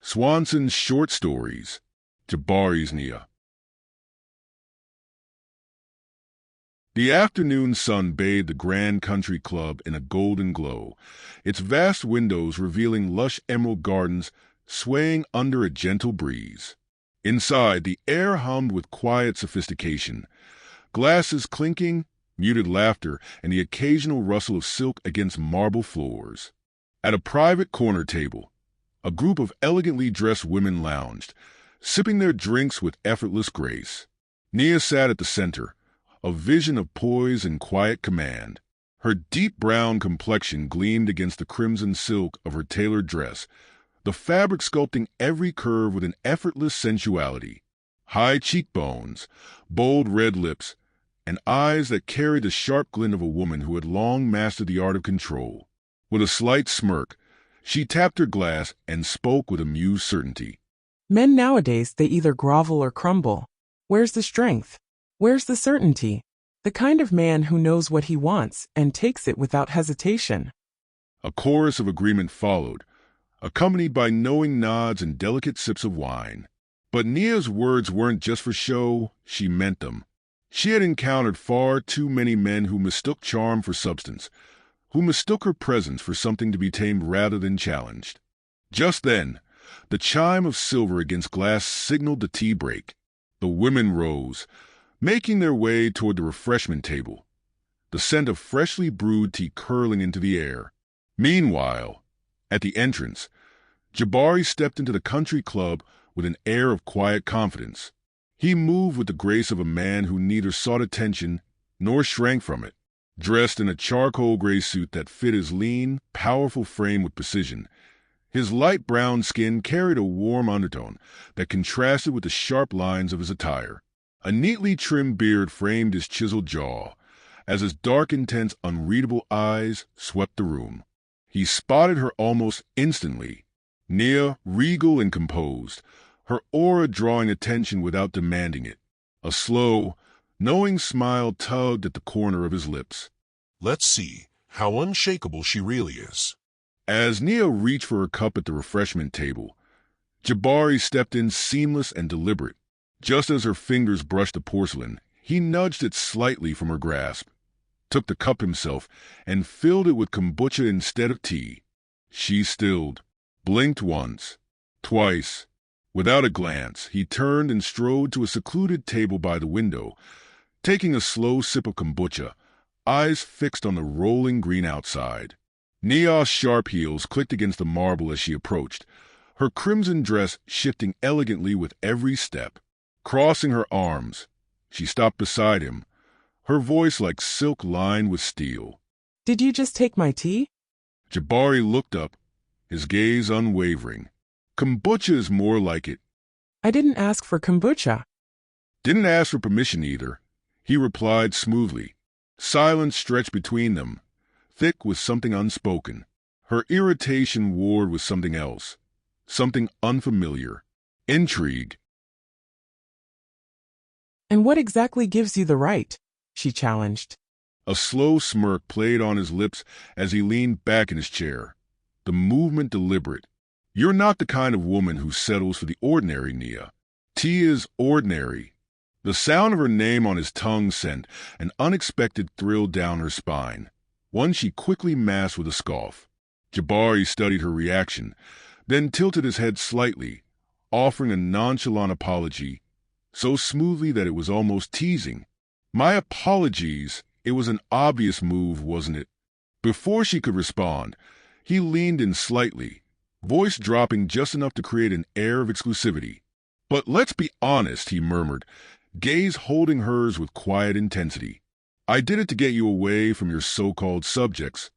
Swanson's short stories, JABARIS Nia. The afternoon sun bathed the Grand Country Club in a golden glow, its vast windows revealing lush emerald gardens swaying under a gentle breeze. Inside, the air hummed with quiet sophistication, glasses clinking, muted laughter, and the occasional rustle of silk against marble floors. At a private corner table, a group of elegantly dressed women lounged, sipping their drinks with effortless grace. Nia sat at the center, a vision of poise and quiet command. Her deep brown complexion gleamed against the crimson silk of her tailored dress, the fabric sculpting every curve with an effortless sensuality. High cheekbones, bold red lips, and eyes that carried the sharp glint of a woman who had long mastered the art of control. With a slight smirk, she tapped her glass and spoke with amused certainty. Men nowadays, they either grovel or crumble. Where's the strength? Where's the certainty? The kind of man who knows what he wants and takes it without hesitation. A chorus of agreement followed, accompanied by knowing nods and delicate sips of wine. But Nia's words weren't just for show, she meant them. She had encountered far too many men who mistook charm for substance, who mistook her presence for something to be tamed rather than challenged. Just then, the chime of silver against glass signaled the tea break. The women rose, making their way toward the refreshment table, the scent of freshly brewed tea curling into the air. Meanwhile, at the entrance, Jabari stepped into the country club with an air of quiet confidence. He moved with the grace of a man who neither sought attention nor shrank from it. Dressed in a charcoal gray suit that fit his lean, powerful frame with precision, his light brown skin carried a warm undertone that contrasted with the sharp lines of his attire. A neatly trimmed beard framed his chiseled jaw, as his dark, intense, unreadable eyes swept the room. He spotted her almost instantly. Nia, regal and composed, her aura drawing attention without demanding it. A slow, knowing smile tugged at the corner of his lips. Let's see how unshakable she really is. As Nia reached for her cup at the refreshment table, Jabari stepped in seamless and deliberate. Just as her fingers brushed the porcelain, he nudged it slightly from her grasp, took the cup himself, and filled it with kombucha instead of tea. She stilled, blinked once, twice. Without a glance, he turned and strode to a secluded table by the window, taking a slow sip of kombucha, eyes fixed on the rolling green outside. Nia's sharp heels clicked against the marble as she approached, her crimson dress shifting elegantly with every step. Crossing her arms, she stopped beside him, her voice like silk lined with steel. Did you just take my tea? Jabari looked up, his gaze unwavering. Kombucha is more like it. I didn't ask for kombucha. Didn't ask for permission either, he replied smoothly. Silence stretched between them, thick with something unspoken. Her irritation warred with something else, something unfamiliar. Intrigue. And what exactly gives you the right? She challenged. A slow smirk played on his lips as he leaned back in his chair, the movement deliberate. You're not the kind of woman who settles for the ordinary, Nia. Tea is ordinary. The sound of her name on his tongue sent an unexpected thrill down her spine, one she quickly masked with a scoff. Jabari studied her reaction, then tilted his head slightly, offering a nonchalant apology, so smoothly that it was almost teasing. My apologies. It was an obvious move, wasn't it? Before she could respond, he leaned in slightly, voice dropping just enough to create an air of exclusivity. But let's be honest, he murmured, gaze holding hers with quiet intensity. I did it to get you away from your so-called subjects.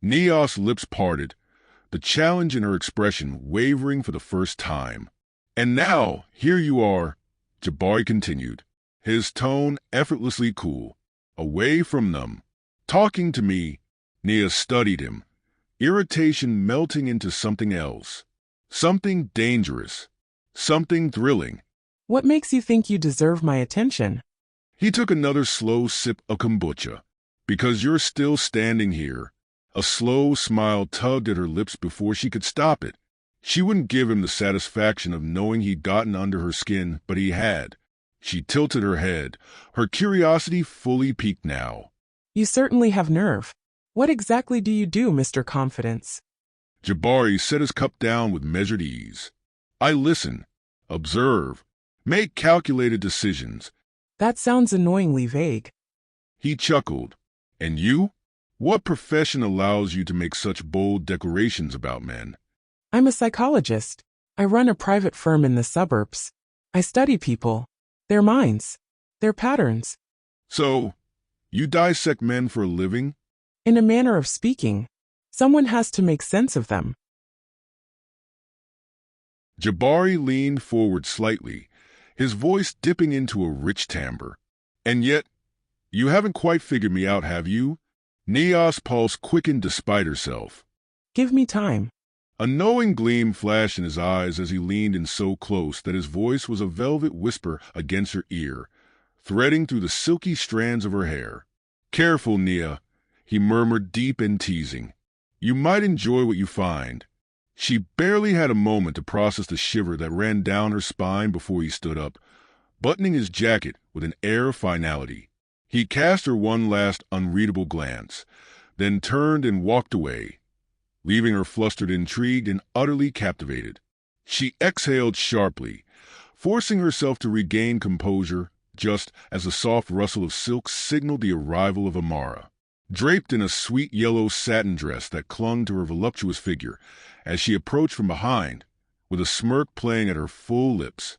Nia's lips parted, the challenge in her expression wavering for the first time. And now, here you are, Jabari continued, his tone effortlessly cool. Away from them. Talking to me. Nia studied him, irritation melting into something else. Something dangerous. Something thrilling. What makes you think you deserve my attention? He took another slow sip of kombucha. Because you're still standing here. A slow smile tugged at her lips before she could stop it. She wouldn't give him the satisfaction of knowing he'd gotten under her skin, but he had. She tilted her head, her curiosity fully piqued now. You certainly have nerve. What exactly do you do, Mr. Confidence? Jabari set his cup down with measured ease. I listen, observe, make calculated decisions. That sounds annoyingly vague. He chuckled. And you? What profession allows you to make such bold declarations about men? I'm a psychologist. I run a private firm in the suburbs. I study people, their minds, their patterns. So, you dissect men for a living? In a manner of speaking, someone has to make sense of them. Jabari leaned forward slightly, his voice dipping into a rich timbre. And yet, you haven't quite figured me out, have you? Nia's pulse quickened despite herself. Give me time. A knowing gleam flashed in his eyes as he leaned in so close that his voice was a velvet whisper against her ear, threading through the silky strands of her hair. Careful, Nia, he murmured, deep and teasing. You might enjoy what you find. She barely had a moment to process the shiver that ran down her spine before he stood up, buttoning his jacket with an air of finality. He cast her one last unreadable glance, then turned and walked away, leaving her flustered, intrigued, and utterly captivated. She exhaled sharply, forcing herself to regain composure just as the soft rustle of silk signaled the arrival of Amara, draped in a sweet yellow satin dress that clung to her voluptuous figure as she approached from behind, with a smirk playing at her full lips.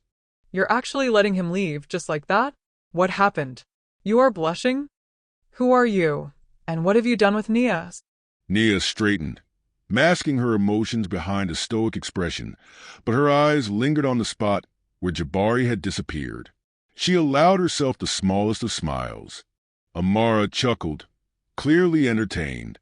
You're actually letting him leave just like that? What happened? You are blushing? Who are you? And what have you done with Nia? Nia straightened, masking her emotions behind a stoic expression, but her eyes lingered on the spot where Jabari had disappeared. She allowed herself the smallest of smiles. Amara chuckled, clearly entertained.